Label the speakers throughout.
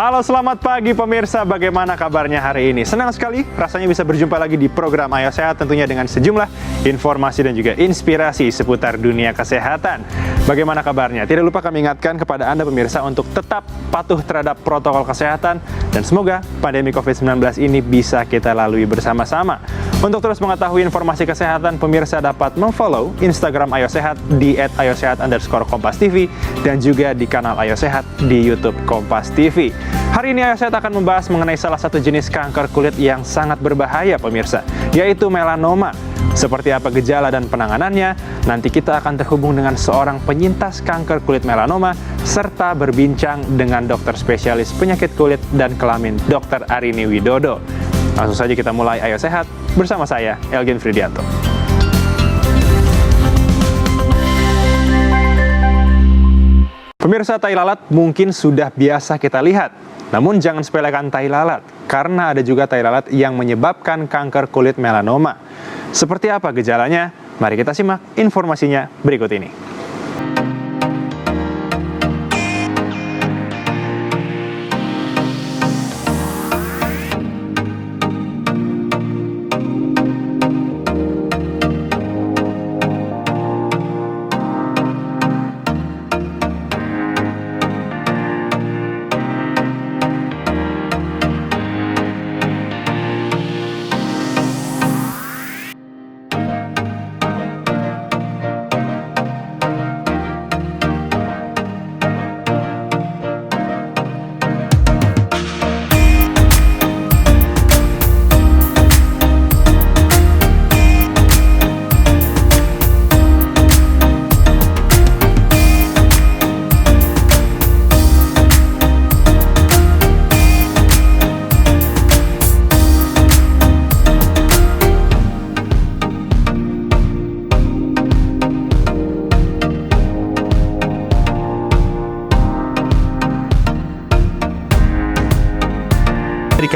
Speaker 1: Halo, selamat pagi pemirsa. Bagaimana kabarnya hari ini? Senang sekali rasanya bisa berjumpa lagi di program Ayo Sehat, tentunya dengan sejumlah informasi dan juga inspirasi seputar dunia kesehatan. Bagaimana kabarnya? Tidak lupa kami ingatkan kepada Anda pemirsa untuk tetap patuh terhadap protokol kesehatan dan semoga pandemi COVID-19 ini bisa kita lalui bersama-sama. Untuk terus mengetahui informasi kesehatan, pemirsa dapat memfollow Instagram Ayo Sehat di @ayosehat_kompas.tv dan juga di kanal Ayo Sehat di YouTube Kompas TV. Hari ini Ayo Sehat akan membahas mengenai salah satu jenis kanker kulit yang sangat berbahaya pemirsa, yaitu melanoma. Seperti apa gejala dan penanganannya, nanti kita akan terhubung dengan seorang penyintas kanker kulit melanoma, serta berbincang dengan dokter spesialis penyakit kulit dan kelamin, Dr. Arini Widodo. Langsung saja kita mulai Ayo Sehat bersama saya, Elgin Fridianto. Pemirsa, tai lalat mungkin sudah biasa kita lihat. Namun jangan sepelekan tai lalat, karena ada juga tai lalat yang menyebabkan kanker kulit melanoma. Seperti apa gejalanya? Mari kita simak informasinya berikut ini.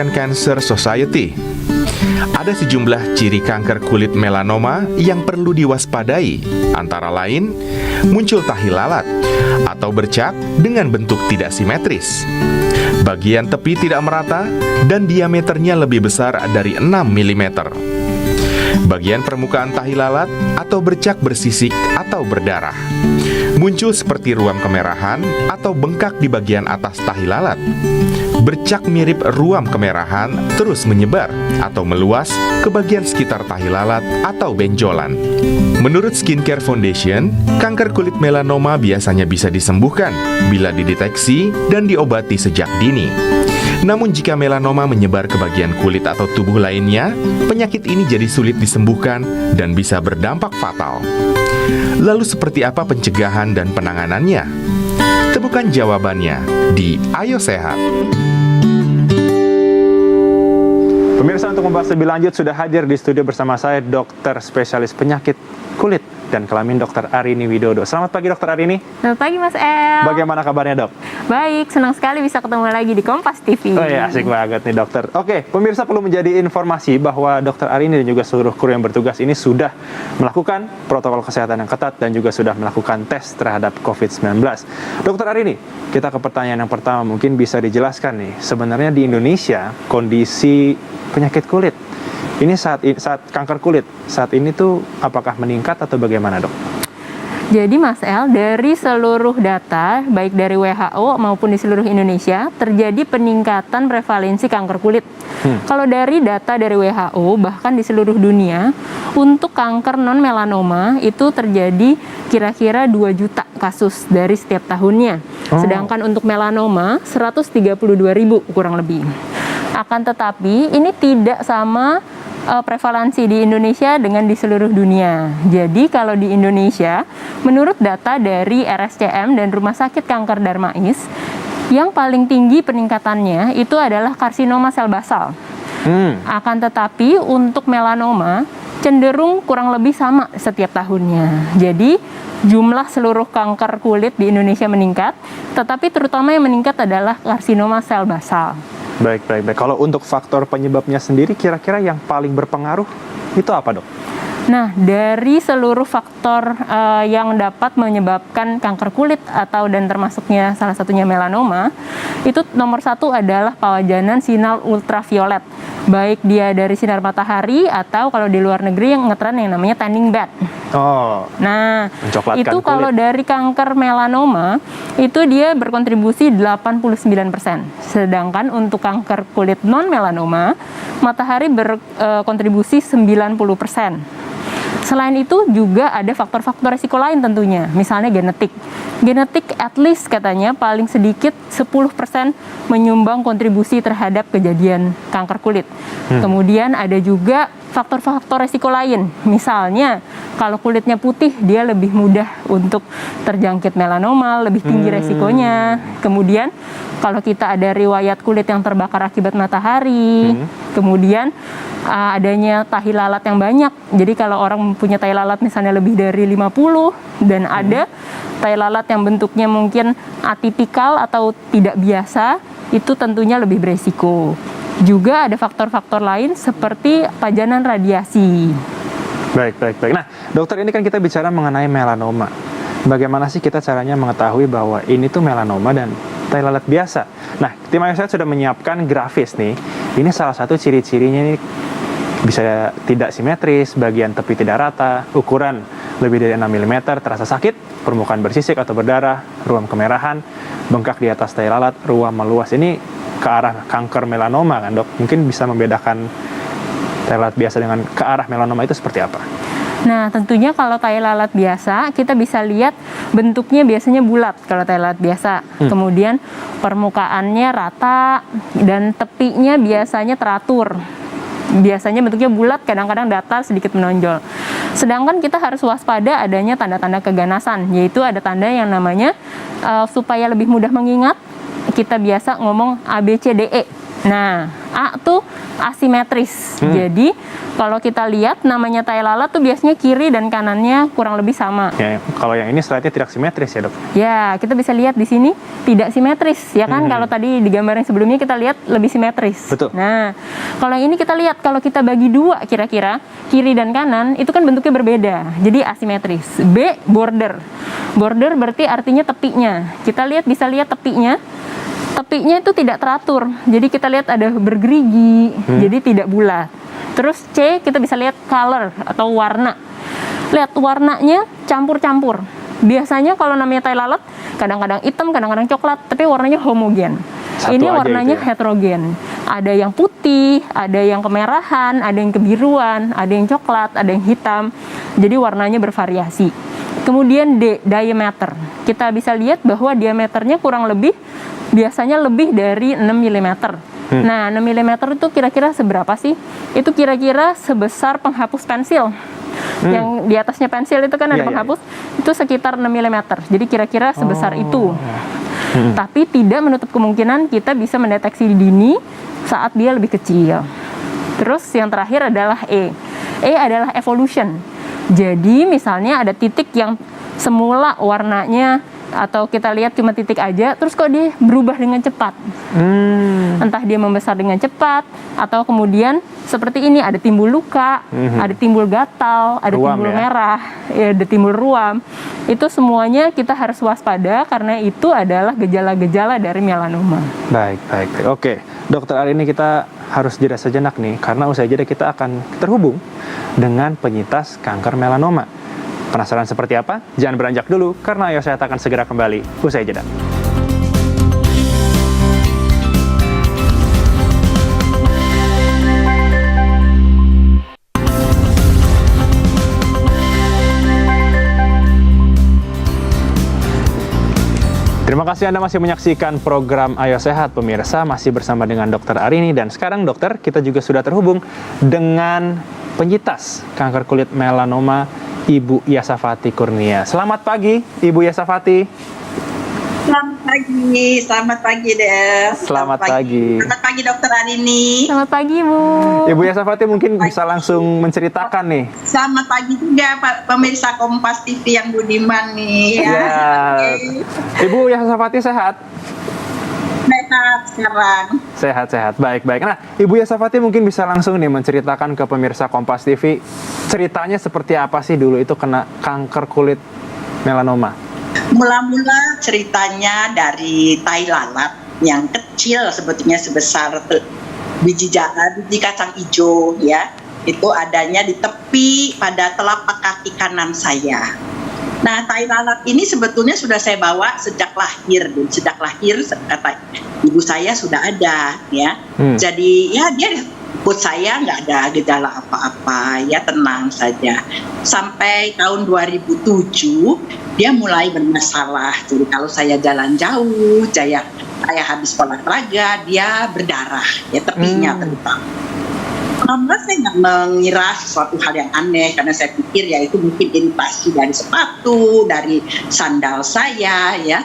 Speaker 2: American Cancer Society. Ada sejumlah ciri kanker kulit melanoma yang perlu diwaspadai, antara lain muncul tahi lalat atau bercak dengan bentuk tidak simetris, bagian tepi tidak merata, dan diameternya lebih besar dari 6 mm. Bagian permukaan tahi lalat atau bercak bersisik atau berdarah, muncul seperti ruam kemerahan atau bengkak di bagian atas tahi lalat. Bercak mirip ruam kemerahan terus menyebar atau meluas ke bagian sekitar tahi lalat atau benjolan. Menurut Skincare Foundation, kanker kulit melanoma biasanya bisa disembuhkan bila dideteksi dan diobati sejak dini. Namun jika melanoma menyebar ke bagian kulit atau tubuh lainnya, penyakit ini jadi sulit disembuhkan dan bisa berdampak fatal. Lalu seperti apa pencegahan dan penanganannya? Temukan jawabannya di Ayo Sehat.
Speaker 1: Pemirsa, untuk membahas lebih lanjut sudah hadir di studio bersama saya dokter spesialis penyakit kulit dan kelamin Dr. Arini Widodo. Selamat pagi Dr. Arini.
Speaker 3: Selamat pagi Mas El.
Speaker 1: Bagaimana kabarnya dok?
Speaker 3: Baik, senang sekali bisa ketemu lagi di Kompas TV.
Speaker 1: Oh ya, asik banget nih dokter. Oke, pemirsa perlu menjadi informasi bahwa Dr. Arini dan juga seluruh kru yang bertugas ini sudah melakukan protokol kesehatan yang ketat dan juga sudah melakukan tes terhadap COVID-19. Dr. Arini, kita ke pertanyaan yang pertama, mungkin bisa dijelaskan nih, sebenarnya di Indonesia kondisi penyakit kulit ini saat kanker kulit saat ini tuh apakah meningkat atau bagaimana dok?
Speaker 3: Jadi Mas El, dari seluruh data baik dari WHO maupun di seluruh Indonesia terjadi peningkatan prevalensi kanker kulit. Kalau dari data dari WHO bahkan di seluruh dunia untuk kanker non melanoma itu terjadi kira-kira 2 juta kasus dari setiap tahunnya. Sedangkan untuk melanoma 132.000 kurang lebih. Akan tetapi ini tidak sama prevalensi di Indonesia dengan di seluruh dunia. Jadi kalau di Indonesia, menurut data dari RSCM dan Rumah Sakit Kanker Darmais, yang paling tinggi peningkatannya itu adalah karsinoma sel basal. Akan tetapi untuk melanoma cenderung kurang lebih sama setiap tahunnya. Jadi jumlah seluruh kanker kulit di Indonesia meningkat, tetapi terutama yang meningkat adalah karsinoma sel basal.
Speaker 1: Baik. Kalau untuk faktor penyebabnya sendiri, kira-kira yang paling berpengaruh itu apa dok?
Speaker 3: Nah, dari seluruh faktor yang dapat menyebabkan kanker kulit atau dan termasuknya salah satunya melanoma, itu nomor satu adalah paparan sinar ultraviolet. Baik dia dari sinar matahari atau kalau di luar negeri yang ngetren yang namanya tanning bed.
Speaker 1: Oh.
Speaker 3: Nah,
Speaker 1: Mencoklatkan
Speaker 3: itu
Speaker 1: kulit.
Speaker 3: kalau dari kanker melanoma, itu dia berkontribusi 89%. Sedangkan untuk kanker kulit non-melanoma, matahari berkontribusi 90%. Selain itu juga ada faktor-faktor risiko lain tentunya, misalnya genetik. Genetik at least katanya paling sedikit 10% menyumbang kontribusi terhadap kejadian kanker kulit. Kemudian ada juga faktor-faktor risiko lain, misalnya kalau kulitnya putih dia lebih mudah untuk terjangkit melanoma, lebih tinggi resikonya. Kemudian kalau kita ada riwayat kulit yang terbakar akibat matahari, kemudian adanya tahi lalat yang banyak. Jadi kalau orang punya tahi lalat misalnya lebih dari 50 dan ada tahi lalat yang bentuknya mungkin atipikal atau tidak biasa, itu tentunya lebih beresiko. Juga ada faktor-faktor lain seperti pajanan radiasi.
Speaker 1: Baik. Nah, dokter, ini kan kita bicara mengenai melanoma. Bagaimana sih kita caranya mengetahui bahwa ini tuh melanoma dan tahi lalat biasa? Nah, tim Ayo Sehat sudah menyiapkan grafis nih. Ini salah satu ciri-cirinya nih, bisa tidak simetris, bagian tepi tidak rata, ukuran lebih dari 6 mm, terasa sakit, permukaan bersisik atau berdarah, ruam kemerahan, bengkak di atas tahi lalat, ruam meluas. Ini ke arah kanker melanoma kan, Dok? Mungkin bisa membedakan tahi lalat biasa dengan ke arah melanoma itu seperti apa?
Speaker 3: Nah, tentunya kalau tahi lalat biasa, kita bisa lihat bentuknya biasanya bulat kalau tahi lalat biasa. Kemudian permukaannya rata dan tepinya biasanya teratur. Biasanya bentuknya bulat, kadang-kadang datar, sedikit menonjol. Sedangkan kita harus waspada adanya tanda-tanda keganasan, yaitu ada tanda yang namanya supaya lebih mudah mengingat, kita biasa ngomong A, B, C, D, E. Nah, A tuh asimetris. Jadi, kalau kita lihat namanya tahi lalat tuh biasanya kiri dan kanannya kurang lebih sama.
Speaker 1: Ya, kalau yang ini slide-nya tidak simetris ya, Dok?
Speaker 3: Ya, kita bisa lihat di sini tidak simetris, ya kan? Kalau tadi di gambar yang sebelumnya kita lihat lebih simetris.
Speaker 1: Betul.
Speaker 3: Nah, kalau yang ini kita lihat, kalau kita bagi dua kira-kira, kiri dan kanan, itu kan bentuknya berbeda. Jadi asimetris. B, border. Border berarti artinya tepinya. Kita lihat, bisa lihat tepinya. Tepinya itu tidak teratur. Jadi kita lihat ada bergerigi, jadi tidak bulat. Terus C, kita bisa lihat color atau warna. Lihat warnanya campur-campur. Biasanya kalau namanya tahi lalat, kadang-kadang hitam, kadang-kadang coklat, tapi warnanya homogen.
Speaker 1: Satu
Speaker 3: Ini
Speaker 1: aja
Speaker 3: warnanya
Speaker 1: itu ya?
Speaker 3: heterogen. Ada yang putih, ada yang kemerahan, ada yang kebiruan, ada yang coklat, ada yang hitam. Jadi warnanya bervariasi. Kemudian D, diameter. Kita bisa lihat bahwa diameternya kurang lebih biasanya lebih dari 6 mm. Nah, 6 mm itu kira-kira seberapa sih? Itu kira-kira sebesar penghapus pensil. Yang di atasnya pensil itu kan ada penghapus, itu sekitar 6 mm. Jadi kira-kira sebesar itu. Tapi tidak menutup kemungkinan kita bisa mendeteksi dini saat dia lebih kecil. Terus yang terakhir adalah E. E adalah evolution. Jadi misalnya ada titik yang semula warnanya atau kita lihat cuma titik aja, terus kok dia berubah dengan cepat. Entah dia membesar dengan cepat, atau kemudian seperti ini, ada timbul luka, ada timbul gatal, ada
Speaker 1: Ruam,
Speaker 3: timbul
Speaker 1: ya?
Speaker 3: merah, ada timbul ruam. Itu semuanya kita harus waspada karena itu adalah gejala-gejala dari melanoma.
Speaker 1: Baik. Oke, dokter, hari ini kita harus jeda sejenak nih, karena usai jeda kita akan terhubung dengan penyintas kanker melanoma. Penasaran seperti apa? Jangan beranjak dulu, karena Ayo Sehat akan segera kembali usai jeda. Terima kasih Anda masih menyaksikan program Ayo Sehat, pemirsa. Masih bersama dengan Dokter Arini. Dan sekarang, dokter, kita juga sudah terhubung dengan penyintas kanker kulit melanoma, Ibu Yasafati Kurnia. Selamat pagi, Ibu Yasafati.
Speaker 4: Selamat pagi, Des.
Speaker 1: Selamat pagi.
Speaker 4: Selamat pagi, Dokter Arini.
Speaker 3: Selamat pagi, Bu.
Speaker 1: Ibu Yasafati mungkin bisa langsung menceritakan nih.
Speaker 4: Selamat pagi juga, Pak pemirsa Kompas TV yang budiman nih.
Speaker 1: Ya. Ibu Yasafati sehat?
Speaker 4: Sehat sekarang.
Speaker 1: Sehat-sehat, baik-baik. Nah, Ibu Yosafati mungkin bisa langsung nih menceritakan ke pemirsa Kompas TV, ceritanya seperti apa sih dulu itu kena kanker kulit melanoma?
Speaker 4: Mula-mula ceritanya dari tai lalat yang kecil, sebetulnya sebesar biji kacang hijau ya. Itu adanya di tepi pada telapak kaki kanan saya. Nah, tai lalat ini sebetulnya sudah saya bawa sejak lahir. Sejak lahir, kata ibu saya sudah ada, ya. Jadi, ya dia ikut saya, nggak ada gejala apa-apa, ya tenang saja. Sampai tahun 2007, dia mulai bermasalah. Jadi kalau saya jalan jauh, saya habis olahraga, dia berdarah, ya tepinya terutama. Karena saya nggak mengira sesuatu hal yang aneh, karena saya pikir ya itu mungkin iritasi dari sepatu, dari sandal saya, ya.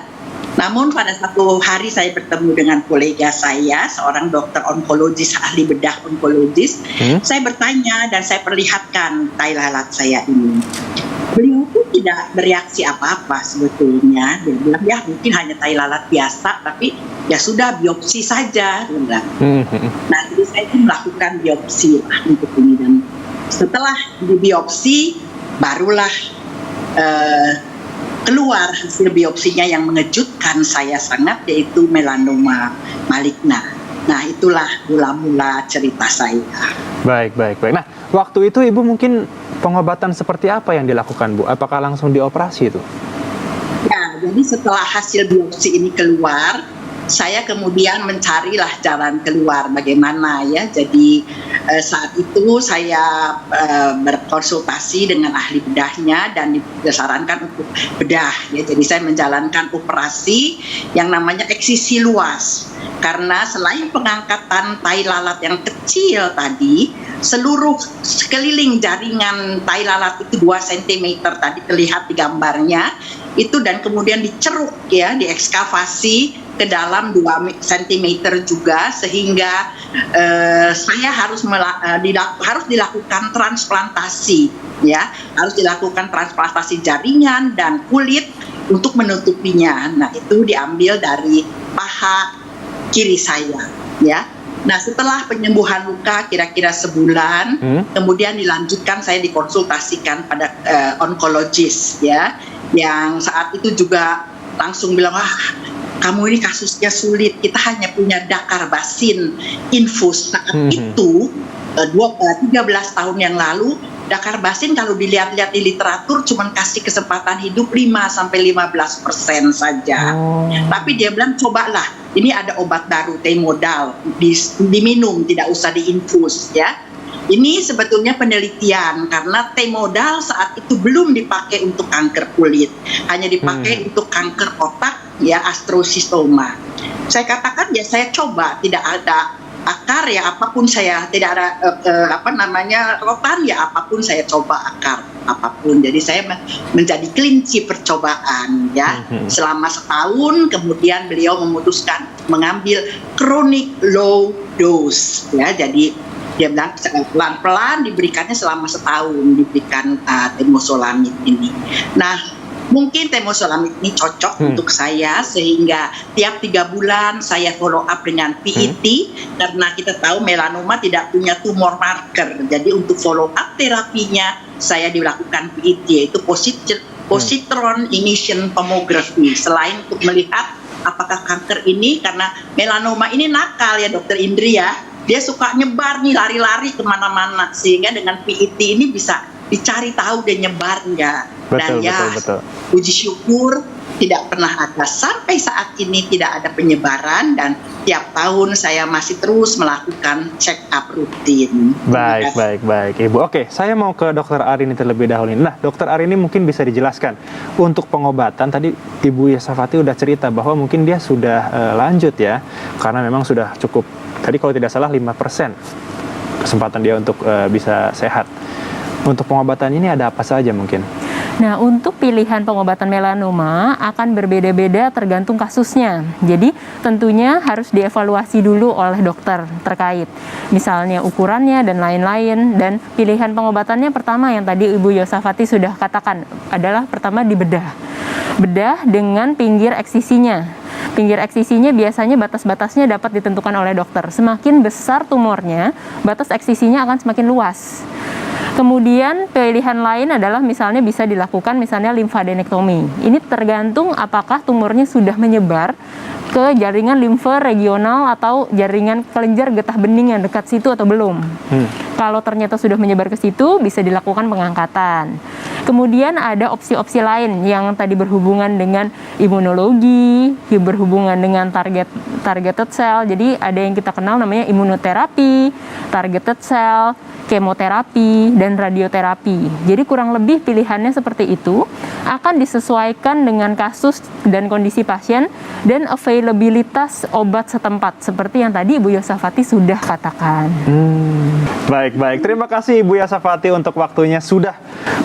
Speaker 4: Namun pada satu hari saya bertemu dengan kolega saya, seorang dokter onkologis, ahli bedah onkologis. Saya bertanya dan saya perlihatkan tai lalat saya ini. Beliau pun tidak bereaksi apa-apa sebetulnya. Dia bilang ya mungkin hanya tai lalat biasa, tapi ya sudah biopsi saja. Dia bilang. Nah, jadi saya pun melakukan biopsi untuk ini, dan setelah dibiopsi barulah keluar hasil biopsinya yang mengejutkan saya sangat, yaitu melanoma maligna. Nah, itulah mula-mula cerita saya.
Speaker 1: Baik. Nah, waktu itu Ibu mungkin pengobatan seperti apa yang dilakukan, Bu? Apakah langsung dioperasi itu?
Speaker 4: Ya, jadi setelah hasil biopsi ini keluar, saya kemudian mencarilah jalan keluar bagaimana ya. Jadi saat itu saya berkonsultasi dengan ahli bedahnya dan disarankan untuk bedah ya. Jadi saya menjalankan operasi yang namanya eksisi luas. Karena selain pengangkatan tai lalat yang kecil tadi, seluruh sekeliling jaringan tai lalat itu 2 cm tadi terlihat di gambarnya itu, dan kemudian diceruk ya, diekskavasi ke dalam 2 cm juga, sehingga saya harus dilakukan transplantasi ya, harus dilakukan transplantasi jaringan dan kulit untuk menutupinya. Nah, itu diambil dari paha kiri saya ya. Nah, setelah penyembuhan luka kira-kira sebulan, kemudian dilanjutkan saya dikonsultasikan pada onkologis ya, yang saat itu juga langsung bilang, wah kamu ini kasusnya sulit, kita hanya punya dakarbasin infus. Saat itu 13 tahun yang lalu, dakarbasin kalau dilihat-lihat di literatur cuma kasih kesempatan hidup 5-15% saja. Tapi dia bilang cobalah, ini ada obat baru Temodal, diminum, tidak usah diinfus ya. Ini sebetulnya penelitian, karena Temodal saat itu belum dipakai untuk kanker kulit, hanya dipakai untuk kanker otak ya, astrosistoma. Saya katakan ya saya coba, tidak ada akar ya apapun, saya tidak ada rotan ya apapun, saya coba akar apapun. Jadi saya menjadi kelinci percobaan ya. Selama setahun kemudian beliau memutuskan mengambil chronic low dose ya. Jadi dia bilang pelan-pelan diberikannya selama setahun, diberikan temozolomid ini. Nah, mungkin temozolomid ini cocok untuk saya, sehingga tiap 3 bulan saya follow up dengan PET, karena kita tahu melanoma tidak punya tumor marker. Jadi untuk follow up terapinya saya dilakukan PET, yaitu positron emission tomography, selain untuk melihat apakah kanker ini, karena melanoma ini nakal ya Dokter Indri ya, dia suka nyebar nih, lari-lari kemana-mana, sehingga dengan PET ini bisa dicari tahu dia nyebar nggak. Dan betul. Puji syukur tidak pernah ada sampai saat ini, tidak ada penyebaran, dan tiap tahun saya masih terus melakukan check up rutin.
Speaker 1: Baik Ibu. Oke, saya mau ke Dokter Arini terlebih dahulu. Nah, Dokter Arini mungkin bisa dijelaskan untuk pengobatan. Tadi Ibu Yosafati udah cerita bahwa mungkin dia sudah lanjut ya, karena memang sudah cukup. Tadi kalau tidak salah 5% kesempatan dia untuk bisa sehat. Untuk pengobatan ini ada apa saja mungkin?
Speaker 3: Nah, untuk pilihan pengobatan melanoma akan berbeda-beda tergantung kasusnya. Jadi, tentunya harus dievaluasi dulu oleh dokter terkait. Misalnya ukurannya dan lain-lain. Dan pilihan pengobatannya pertama yang tadi Ibu Yosafati sudah katakan adalah pertama dibedah. Bedah dengan pinggir eksisinya. Pinggir eksisinya biasanya batas-batasnya dapat ditentukan oleh dokter. Semakin besar tumornya, batas eksisinya akan semakin luas. Kemudian pilihan lain adalah misalnya bisa dilakukan misalnya limfadenektomi. Ini tergantung apakah tumornya sudah menyebar ke jaringan limfe regional atau jaringan kelenjar getah bening yang dekat situ atau belum. Kalau ternyata sudah menyebar ke situ, bisa dilakukan pengangkatan. Kemudian ada opsi-opsi lain yang tadi berhubungan dengan imunologi, berhubungan dengan targeted cell. Jadi ada yang kita kenal namanya imunoterapi, targeted cell, kemoterapi, dan radioterapi. Jadi kurang lebih pilihannya seperti itu, akan disesuaikan dengan kasus dan kondisi pasien dan availabilitas obat setempat, seperti yang tadi Ibu Yosafati sudah katakan.
Speaker 1: Baik. Terima kasih Ibu Yosafati untuk waktunya, sudah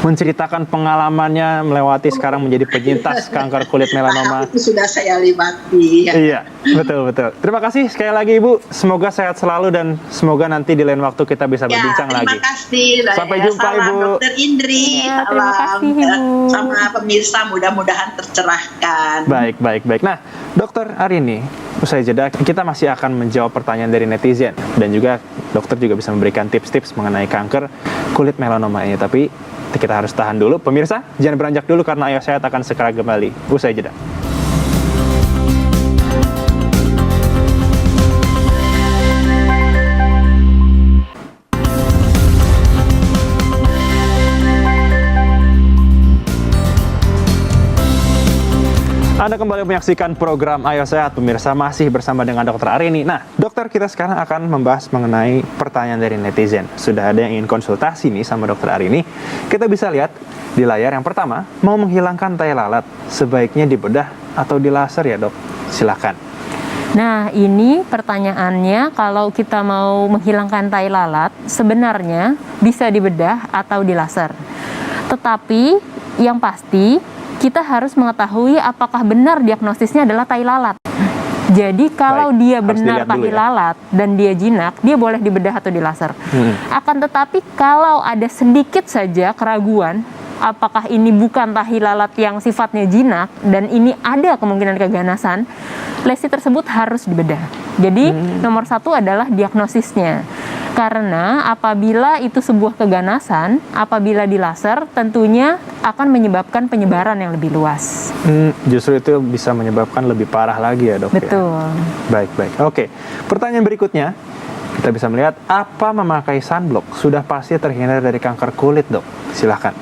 Speaker 1: menceritakan pengalamannya melewati sekarang menjadi penyintas kanker kulit melanoma.
Speaker 4: Itu sudah saya lewati.
Speaker 1: Iya, betul. Terima kasih sekali lagi Ibu. Semoga sehat selalu dan semoga nanti di lain waktu kita bisa berbincang lagi.
Speaker 4: Terima kasih.
Speaker 1: Sampai jumpa
Speaker 4: salam,
Speaker 1: Ibu.
Speaker 4: Dokter Indri.
Speaker 3: Ya, terima kasih Ibu.
Speaker 4: Sama pemirsa, mudah-mudahan tercerahkan.
Speaker 1: Baik. Nah, Dokter Arini, usai jeda kita masih akan menjawab pertanyaan dari netizen dan juga dokter juga bisa memberikan tips-tips mengenai kanker kulit melanoma ini. Tapi kita harus tahan dulu. Pemirsa, jangan beranjak dulu karena Ayo Sehat akan segera kembali usai jeda. Anda kembali menyaksikan program Ayo Sehat, pemirsa, masih bersama dengan Dokter Arini. Nah, dokter, kita sekarang akan membahas mengenai pertanyaan dari netizen. Sudah ada yang ingin konsultasi nih sama Dokter Arini. Kita bisa lihat di layar yang pertama, mau menghilangkan tai lalat, sebaiknya dibedah atau dilaser ya dok? Silakan.
Speaker 3: Nah, ini pertanyaannya, kalau kita mau menghilangkan tai lalat, sebenarnya bisa dibedah atau dilaser. Tetapi yang pasti kita harus mengetahui apakah benar diagnosisnya adalah tai lalat. Jadi kalau dia benar tai lalat dan dia jinak, dia boleh dibedah atau dilaser. Akan tetapi kalau ada sedikit saja keraguan, apakah ini bukan tahi lalat yang sifatnya jinak dan ini ada kemungkinan keganasan, lesi tersebut harus dibedah. Jadi nomor satu adalah diagnosisnya. Karena apabila itu sebuah keganasan, apabila dilaser tentunya akan menyebabkan penyebaran yang lebih luas.
Speaker 1: Justru itu bisa menyebabkan lebih parah lagi ya dok?
Speaker 3: Betul.
Speaker 1: Ya? Baik. Oke, pertanyaan berikutnya, kita bisa melihat apa memakai sunblock sudah pasti terhindar dari kanker kulit dok? Silahkan.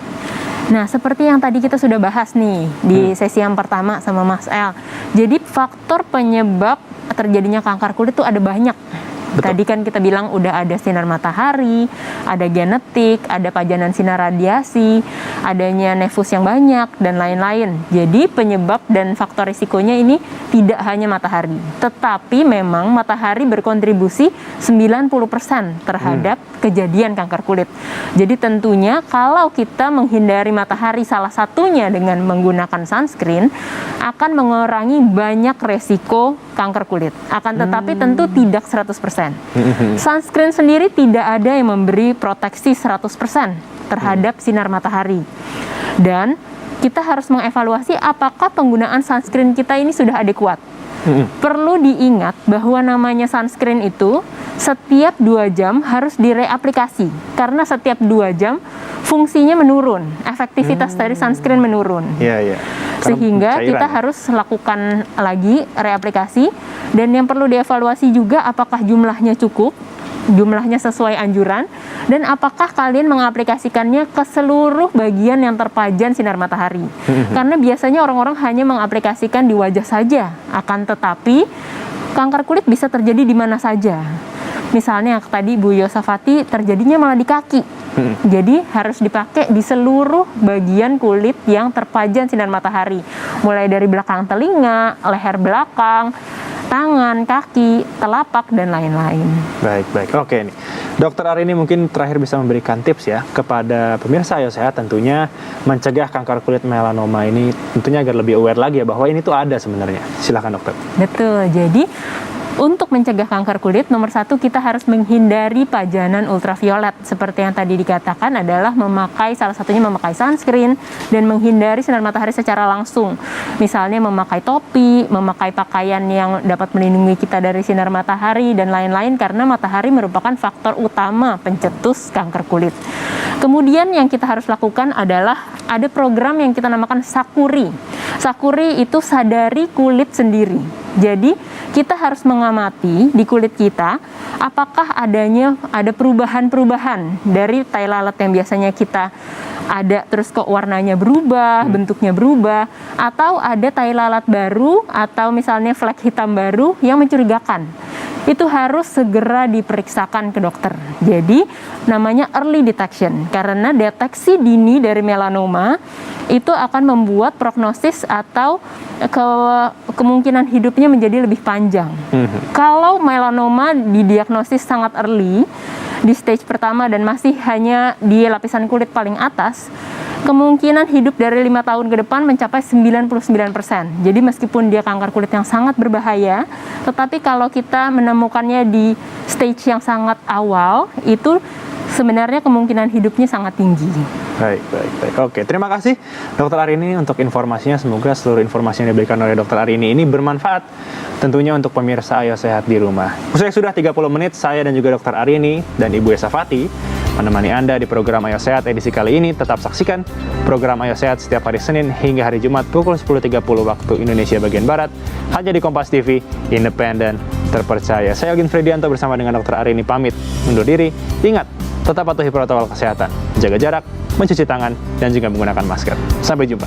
Speaker 3: Nah, seperti yang tadi kita sudah bahas nih di sesi yang pertama sama Mas El. Jadi faktor penyebab terjadinya kanker kulit itu ada banyak. Betul. Tadi kan kita bilang udah ada sinar matahari, ada genetik, ada pajanan sinar radiasi, adanya nefus yang banyak, dan lain-lain. Jadi penyebab dan faktor risikonya ini tidak hanya matahari. Tetapi memang matahari berkontribusi 90% terhadap kejadian kanker kulit. Jadi tentunya kalau kita menghindari matahari salah satunya dengan menggunakan sunscreen, akan mengurangi banyak resiko kanker kulit. Akan tetapi tentu tidak 100%. Sunscreen sendiri tidak ada yang memberi proteksi 100% terhadap sinar matahari. Dan kita harus mengevaluasi apakah penggunaan sunscreen kita ini sudah adekuat. Perlu diingat bahwa namanya sunscreen itu setiap 2 jam harus direaplikasi. Karena setiap 2 jam fungsinya menurun, efektivitas dari sunscreen menurun.
Speaker 1: Iya.
Speaker 3: Sehingga kita harus lakukan lagi reaplikasi. Dan yang perlu dievaluasi juga apakah jumlahnya cukup, jumlahnya sesuai anjuran, dan apakah kalian mengaplikasikannya ke seluruh bagian yang terpajan sinar matahari. Karena biasanya orang-orang hanya mengaplikasikan di wajah saja, akan tetapi kanker kulit bisa terjadi di mana saja. Misalnya tadi Bu Yosafati terjadinya malah di kaki. Jadi harus dipakai di seluruh bagian kulit yang terpajan sinar matahari. Mulai dari belakang telinga, leher belakang, tangan, kaki, telapak, dan lain-lain.
Speaker 1: Baik. Oke nih. Dokter Arini mungkin terakhir bisa memberikan tips ya kepada pemirsa Ayo Sehat, tentunya mencegah kanker kulit melanoma ini tentunya agar lebih aware lagi ya bahwa ini tuh ada sebenarnya. Silakan dokter.
Speaker 3: Betul. Jadi Untuk mencegah kanker kulit, nomor satu kita harus menghindari pajanan ultraviolet. Seperti yang tadi dikatakan adalah salah satunya memakai sunscreen dan menghindari sinar matahari secara langsung. Misalnya memakai topi, memakai pakaian yang dapat melindungi kita dari sinar matahari dan lain-lain, karena matahari merupakan faktor utama pencetus kanker kulit. Kemudian yang kita harus lakukan adalah ada program yang kita namakan Sakuri. Sakuri itu sadari kulit sendiri. Jadi kita harus mengamati di kulit kita apakah ada perubahan-perubahan dari tai lalat yang biasanya kita ada terus kok warnanya berubah, bentuknya berubah, atau ada tai lalat baru atau misalnya flek hitam baru yang mencurigakan. Itu harus segera diperiksakan ke dokter. Jadi namanya early detection, karena deteksi dini dari melanoma itu akan membuat prognosis atau kemungkinan hidupnya menjadi lebih panjang. Kalau melanoma didiagnosis sangat early, di stage pertama dan masih hanya di lapisan kulit paling atas, kemungkinan hidup dari 5 tahun ke depan mencapai 99%. Jadi meskipun dia kanker kulit yang sangat berbahaya, tetapi kalau kita menemukannya di stage yang sangat awal, itu sebenarnya kemungkinan hidupnya sangat tinggi.
Speaker 1: Baik. Oke, terima kasih Dokter Arini untuk informasinya. Semoga seluruh informasi yang diberikan oleh Dokter Arini ini bermanfaat tentunya untuk pemirsa Ayo Sehat di rumah. Usai sudah 30 menit, saya dan juga Dokter Arini dan Ibu Esa Fati menemani Anda di program Ayo Sehat edisi kali ini. Tetap saksikan program Ayo Sehat setiap hari Senin hingga hari Jumat pukul 10.30 waktu Indonesia bagian Barat, hanya di Kompas TV, independen, terpercaya. Saya Algin Fredianto bersama dengan Dokter Arini pamit undur diri. Ingat, tetap patuhi protokol kesehatan, jaga jarak, mencuci tangan, dan juga menggunakan masker. Sampai jumpa.